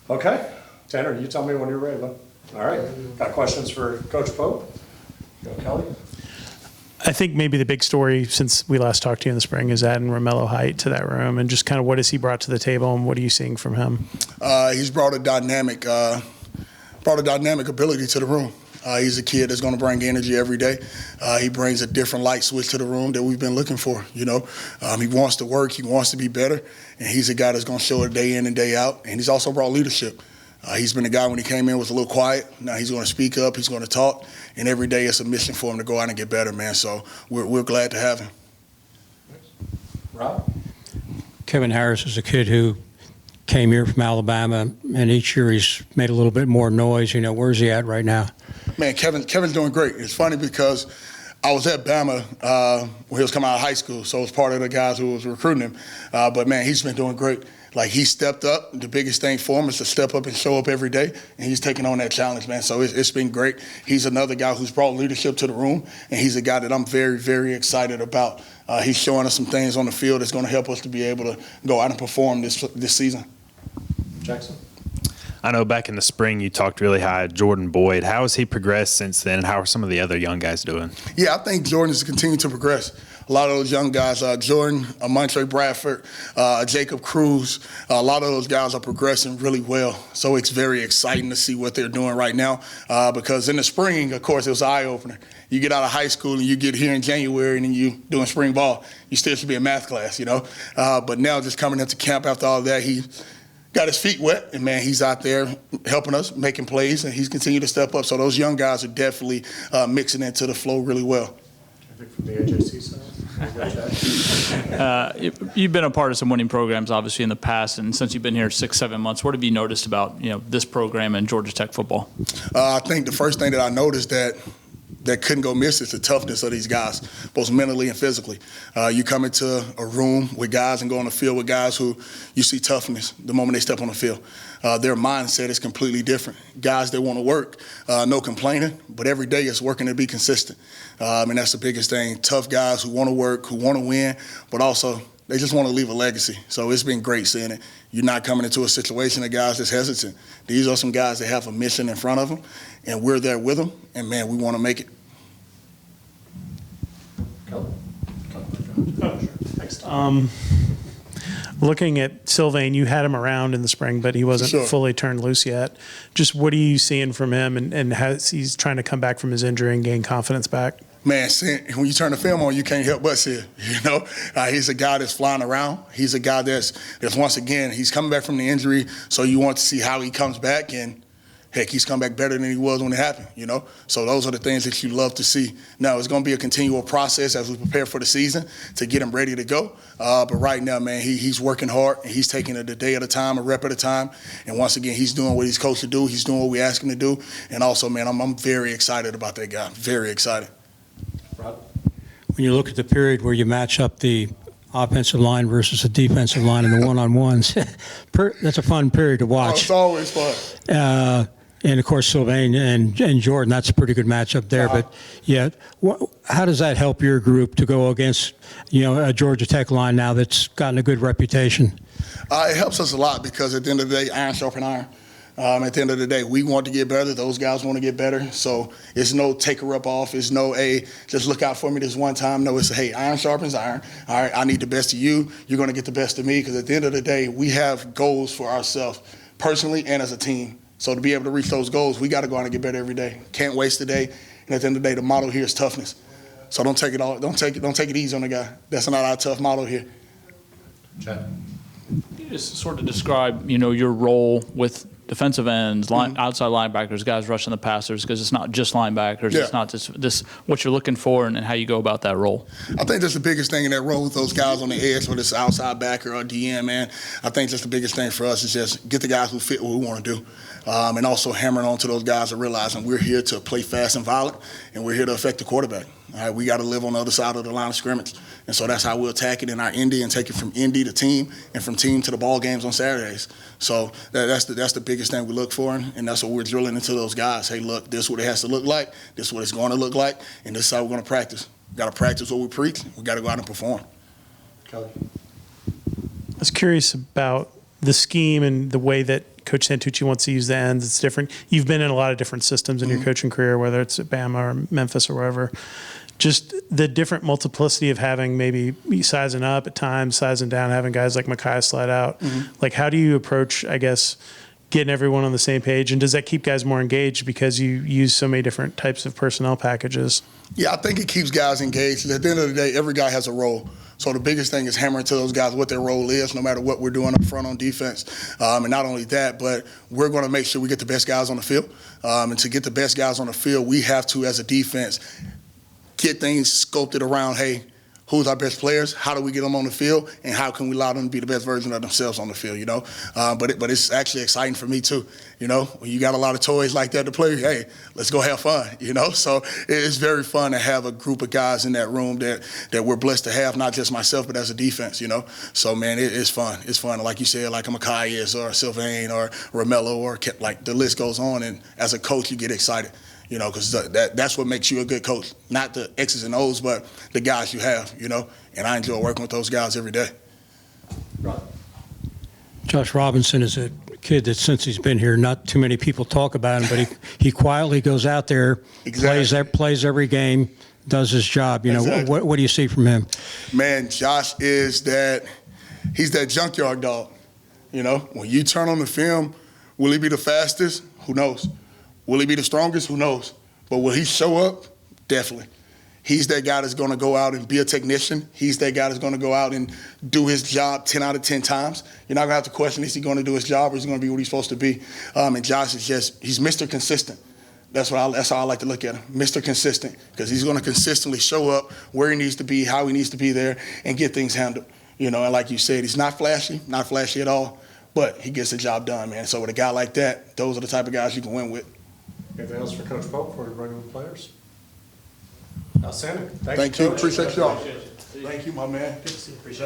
Okay. Tanner, you tell me when you're ready, bud. All right. Got questions for Coach Pope? Go, Kelly. I think maybe the big story since we last talked to you in the spring is adding Romello Height to that room, and just kind of what has he brought to the table, and what are you seeing from him? He's brought a dynamic ability to the room. He's a kid that's going to bring energy every day. He brings a different light switch to the room that we've been looking for. He wants to work. He wants to be better, and he's a guy that's going to show it day in and day out. And he's also brought leadership. He's been a guy when he came in was a little quiet. Now he's going to speak up. He's going to talk, and every day it's a mission for him to go out and get better, man. So we're glad to have him. Rob? Kevin Harris is a kid who came here from Alabama, and each year he's made a little bit more noise. Where's he at right now? Man, Kevin's doing great. It's funny because I was at Bama when he was coming out of high school, so I was part of the guys who was recruiting him. But, man, he's been doing great. Like, he stepped up. The biggest thing for him is to step up and show up every day, and he's taking on that challenge, man. So it's been great. He's another guy who's brought leadership to the room, and he's a guy that I'm very, very excited about. He's showing us some things on the field that's going to help us to be able to go out and perform this season. Jackson? I know back in the spring you talked really high of Jordan Boyd. How has he progressed since then, and how are some of the other young guys doing? Yeah, I think Jordan has continued to progress. A lot of those young guys, Jordan, Montre Bradford, Jacob Cruz, a lot of those guys are progressing really well. So it's very exciting to see what they're doing right now because in the spring, of course, it was an eye-opener. You get out of high school and you get here in January and then you doing spring ball. You still should be in math class, But now just coming into camp after all that, he got his feet wet, and, man, he's out there helping us, making plays, and he's continued to step up. So those young guys are definitely mixing into the flow really well. I think from the AJC side. You've been a part of some winning programs, obviously, in the past, and since you've been here 6-7 months, what have you noticed about this program and Georgia Tech football? I think the first thing that I noticed that couldn't go miss is the toughness of these guys, both mentally and physically. You come into a room with guys and go on the field with guys who you see toughness the moment they step on the field. Their mindset is completely different. Guys that want to work, no complaining, but every day it's working to be consistent. And that's the biggest thing. Tough guys who want to work, who want to win, but also they just want to leave a legacy. So it's been great seeing it. You're not coming into a situation of guys that's hesitant. These are some guys that have a mission in front of them, and we're there with them, and, man, we want to make it. Looking at Sylvain, you had him around in the spring, but he wasn't fully turned loose yet. Just what are you seeing from him, and how he's trying to come back from his injury and gain confidence back? Man, when you turn the film on, you can't help but see it. He's a guy that's flying around. He's a guy that's once again, he's coming back from the injury, so you want to see how he comes back, and heck, he's come back better than he was when it happened, So those are the things that you love to see. Now, it's going to be a continual process as we prepare for the season to get him ready to go. But right now, man, he's working hard, and he's taking it a day at a time, a rep at a time. And once again, he's doing what he's coached to do. He's doing what we ask him to do. And also, man, I'm very excited about that guy. Very excited. Rod? When you look at the period where you match up the offensive line versus the defensive line in the one-on-ones, that's a fun period to watch. Oh, it's always fun. And, of course, Sylvain and Jordan, that's a pretty good matchup there. But, yeah, how does that help your group to go against, a Georgia Tech line now that's gotten a good reputation? It helps us a lot because at the end of the day, iron sharpen iron. At the end of the day, we want to get better. Those guys want to get better. So it's no take a rep off. It's no, hey, just look out for me this one time. No, it's, hey, iron sharpens iron. All right, I need the best of you. You're going to get the best of me because at the end of the day, we have goals for ourselves personally and as a team. So to be able to reach those goals, we got to go out and get better every day. Can't waste a day. And at the end of the day, the motto here is toughness. So don't take it easy on the guy. That's not our tough motto here. Chad? Can you just sort of describe, your role with defensive ends, outside linebackers, guys rushing the passers, because it's not just linebackers. Yeah. It's not just what you're looking for and how you go about that role. I think that's the biggest thing in that role with those guys on the edge, whether it's outside backer or DM, man. I think that's the biggest thing for us is just get the guys who fit what we want to do. And also hammering on to those guys and realizing we're here to play fast and violent, and we're here to affect the quarterback. All right, we got to live on the other side of the line of scrimmage. And so that's how we'll attack it in our Indy and take it from Indy to team and from team to the ball games on Saturdays. So that's the biggest thing we look for, and that's what we're drilling into those guys. Hey, look, this is what it has to look like, this is what it's going to look like, and this is how we're going to practice. We've got to practice what we preach. We've got to go out and perform. Kelly? I was curious about the scheme and the way that Coach Santucci wants to use the ends. It's different. You've been in a lot of different systems in your coaching career, whether it's at Bama or Memphis or wherever. Just the different multiplicity of having maybe sizing up at times, sizing down, having guys like Mekhi slide out. Like, how do you approach, I guess, getting everyone on the same page? And does that keep guys more engaged because you use so many different types of personnel packages? Yeah, I think it keeps guys engaged. At the end of the day, every guy has a role. So the biggest thing is hammering to those guys what their role is, no matter what we're doing up front on defense. And not only that, but we're going to make sure we get the best guys on the field. And to get the best guys on the field, we have to, as a defense, get things sculpted around, hey, who's our best players? How do we get them on the field? And how can we allow them to be the best version of themselves on the field, you know? But it's actually exciting for me, too. You know, when you got a lot of toys like that to play, hey, let's go have fun, you know? So it's very fun to have a group of guys in that room that we're blessed to have, not just myself, but as a defense, you know? So, man, it's fun. It's fun. Like you said, like a Mekhi is, or Sylvain, or Romello, or like the list goes on. And as a coach, you get excited. You know, because that's what makes you a good coach. Not the X's and O's, but the guys you have, you know. And I enjoy working with those guys every day. Right. Josh Robinson is a kid that since he's been here, not too many people talk about him, but he quietly goes out there, plays every game, does his job. You know, Exactly. what do you see from him? Man, Josh he's that junkyard dog. You know, when you turn on the film, will he be the fastest? Who knows? Will he be the strongest? Who knows? But will he show up? Definitely. He's that guy that's going to go out and be a technician. He's that guy that's going to go out and do his job 10 out of 10 times. You're not going to have to question, is he going to do his job or is he going to be what he's supposed to be? And Josh is he's Mr. Consistent. That's how I like to look at him, Mr. Consistent, because he's going to consistently show up where he needs to be, how he needs to be there, and get things handled. You know, and like you said, he's not flashy at all, but he gets the job done, man. So with a guy like that, those are the type of guys you can win with. Anything else for Coach Pope before we bring in the players? Outstanding. Thank you. Coach. Appreciate y'all. Appreciate you. Thank you, my man. Good to see you. Appreciate it.